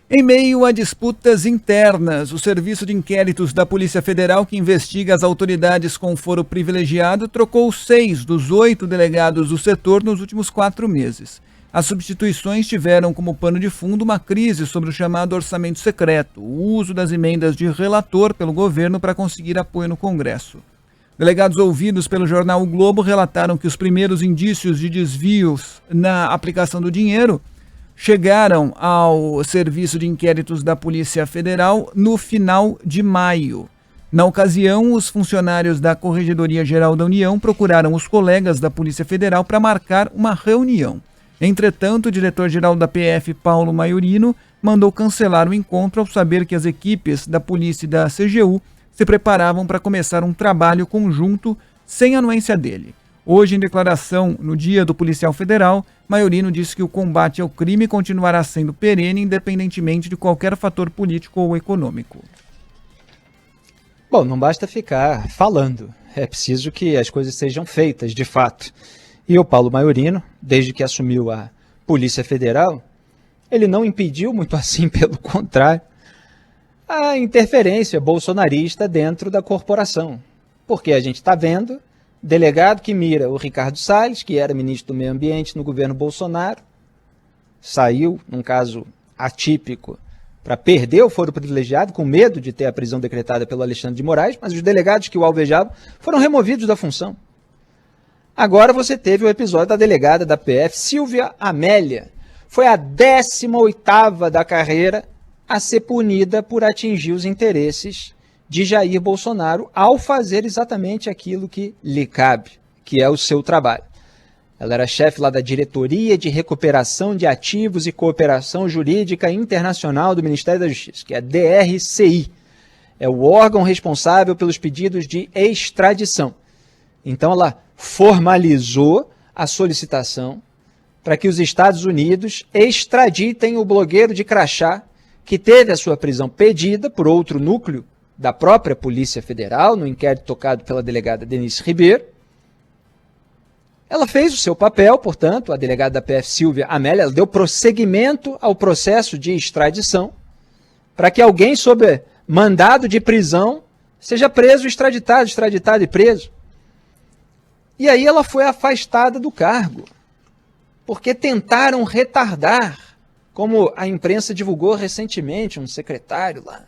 Em meio a disputas internas, o Serviço de Inquéritos da Polícia Federal, que investiga as autoridades com foro privilegiado, trocou 6 dos 8 delegados do setor nos últimos 4 meses. As substituições tiveram como pano de fundo uma crise sobre o chamado orçamento secreto, o uso das emendas de relator pelo governo para conseguir apoio no Congresso. Delegados ouvidos pelo jornal O Globo relataram que os primeiros indícios de desvios na aplicação do dinheiro chegaram ao Serviço de Inquéritos da Polícia Federal no final de maio. Na ocasião, os funcionários da Corregedoria Geral da União procuraram os colegas da Polícia Federal para marcar uma reunião. Entretanto, o diretor-geral da PF, Paulo Maiorino, mandou cancelar o encontro ao saber que as equipes da Polícia e da CGU se preparavam para começar um trabalho conjunto sem anuência dele. Hoje, em declaração no Dia do Policial Federal, Maiorino disse que o combate ao crime continuará sendo perene, independentemente de qualquer fator político ou econômico. Bom, não basta ficar falando, é preciso que as coisas sejam feitas de fato. E o Paulo Maiorino, desde que assumiu a Polícia Federal, ele não impediu, muito assim, pelo contrário, a interferência bolsonarista dentro da corporação. Porque a gente está vendo delegado que mira o Ricardo Salles, que era ministro do Meio Ambiente no governo Bolsonaro, saiu, num caso atípico, para perder o foro privilegiado, com medo de ter a prisão decretada pelo Alexandre de Moraes, mas os delegados que o alvejavam foram removidos da função. Agora você teve o episódio da delegada da PF, Silvia Amélia. Foi a 18ª da carreira a ser punida por atingir os interesses de Jair Bolsonaro ao fazer exatamente aquilo que lhe cabe, que é o seu trabalho. Ela era chefe lá da Diretoria de Recuperação de Ativos e Cooperação Jurídica Internacional do Ministério da Justiça, que é a DRCI. É o órgão responsável pelos pedidos de extradição. Então ela formalizou a solicitação para que os Estados Unidos extraditem o blogueiro de crachá que teve a sua prisão pedida por outro núcleo da própria Polícia Federal, no inquérito tocado pela delegada Denise Ribeiro. Ela fez o seu papel, portanto, a delegada da PF, Silvia Amélia, ela deu prosseguimento ao processo de extradição para que alguém sob mandado de prisão seja preso, extraditado e preso. E aí ela foi afastada do cargo, porque tentaram retardar, como a imprensa divulgou recentemente, um secretário lá.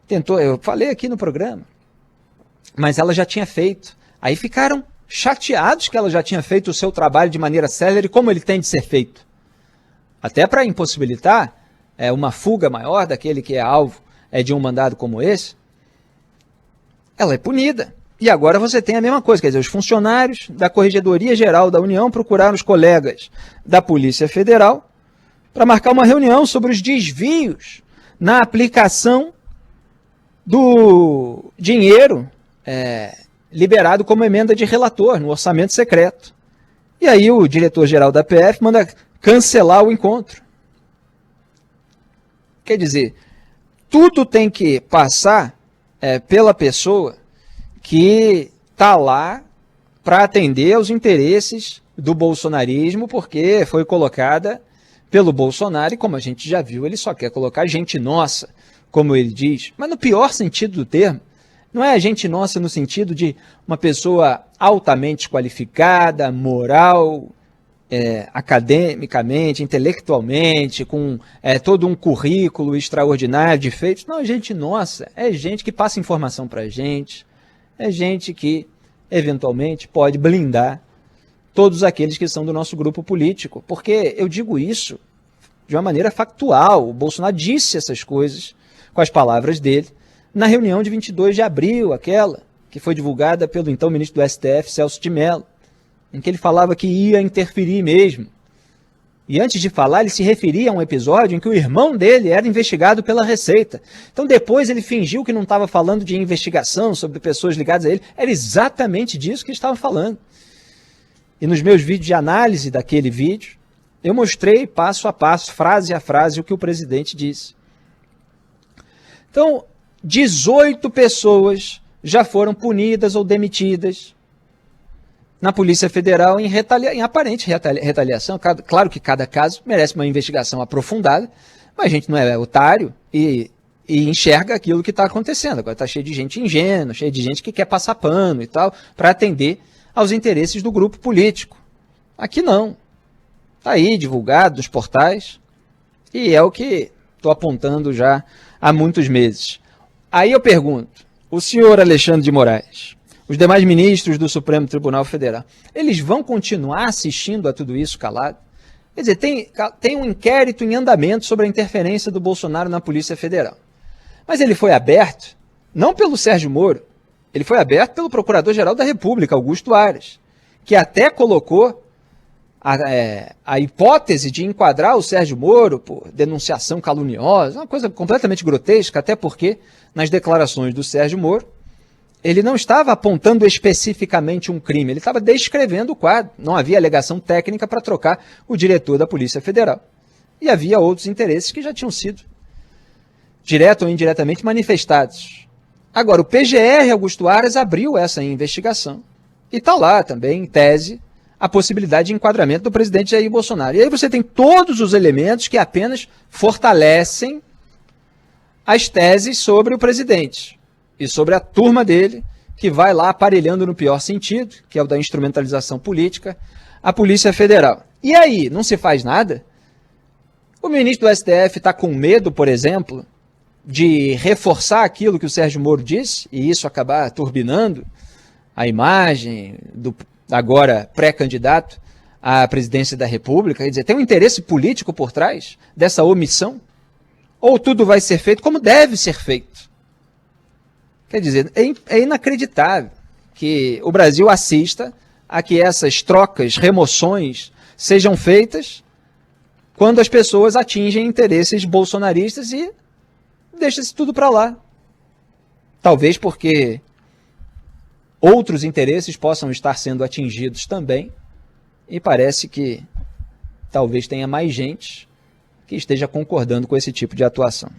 Tentou, eu falei aqui no programa, mas ela já tinha feito. Aí ficaram chateados que ela já tinha feito o seu trabalho de maneira célere, como ele tem de ser feito. Até para impossibilitar uma fuga maior daquele que é alvo de um mandado como esse, ela é punida. E agora você tem a mesma coisa, quer dizer, os funcionários da Corregedoria Geral da União procuraram os colegas da Polícia Federal para marcar uma reunião sobre os desvios na aplicação do dinheiro liberado como emenda de relator no orçamento secreto. E aí o diretor-geral da PF manda cancelar o encontro. Quer dizer, tudo tem que passar pela pessoa que está lá para atender aos interesses do bolsonarismo, porque foi colocada pelo Bolsonaro, e como a gente já viu, ele só quer colocar gente nossa, como ele diz, mas no pior sentido do termo. Não é a gente nossa no sentido de uma pessoa altamente qualificada, moral, academicamente, intelectualmente, com todo um currículo extraordinário de feitos. Não, é gente nossa, é gente que passa informação para a gente, é gente que, eventualmente, pode blindar todos aqueles que são do nosso grupo político. Porque eu digo isso de uma maneira factual. O Bolsonaro disse essas coisas com as palavras dele na reunião de 22 de abril, aquela que foi divulgada pelo então ministro do STF, Celso de Mello, em que ele falava que ia interferir mesmo. E antes de falar, ele se referia a um episódio em que o irmão dele era investigado pela Receita. Então depois ele fingiu que não estava falando de investigação sobre pessoas ligadas a ele. Era exatamente disso que ele estava falando. E nos meus vídeos de análise daquele vídeo, eu mostrei passo a passo, frase a frase, o que o presidente disse. Então, 18 pessoas já foram punidas ou demitidas na Polícia Federal em aparente retaliação. Claro que cada caso merece uma investigação aprofundada, Mas a gente não é otário e enxerga aquilo que está acontecendo. Agora está cheio de gente ingênua, cheio de gente que quer passar pano e tal, para atender aos interesses do grupo político. Aqui não. Está aí divulgado nos portais e é o que estou apontando já há muitos meses. Aí eu pergunto, o senhor Alexandre de Moraes, os demais ministros do Supremo Tribunal Federal, eles vão continuar assistindo a tudo isso calado? Quer dizer, tem um inquérito em andamento sobre a interferência do Bolsonaro na Polícia Federal. Mas ele foi aberto, não pelo Sérgio Moro, ele foi aberto pelo Procurador-Geral da República, Augusto Aras, que até colocou a hipótese de enquadrar o Sérgio Moro por denunciação caluniosa, uma coisa completamente grotesca, até porque, nas declarações do Sérgio Moro, ele não estava apontando especificamente um crime, ele estava descrevendo o quadro. Não havia alegação técnica para trocar o diretor da Polícia Federal. E havia outros interesses que já tinham sido, direto ou indiretamente, manifestados. Agora, o PGR Augusto Aras abriu essa investigação. E está lá também, em tese, a possibilidade de enquadramento do presidente Jair Bolsonaro. E aí você tem todos os elementos que apenas fortalecem as teses sobre o presidente e sobre a turma dele, que vai lá aparelhando no pior sentido, que é o da instrumentalização política, a Polícia Federal. E aí, não se faz nada? O ministro do STF está com medo, por exemplo, de reforçar aquilo que o Sérgio Moro disse, e isso acabar turbinando a imagem do agora pré-candidato à presidência da República? Quer dizer, tem um interesse político por trás dessa omissão? Ou tudo vai ser feito como deve ser feito? Quer dizer, é inacreditável que o Brasil assista a que essas trocas, remoções sejam feitas quando as pessoas atingem interesses bolsonaristas e deixa-se tudo para lá. Talvez porque outros interesses possam estar sendo atingidos também, e parece que talvez tenha mais gente que esteja concordando com esse tipo de atuação.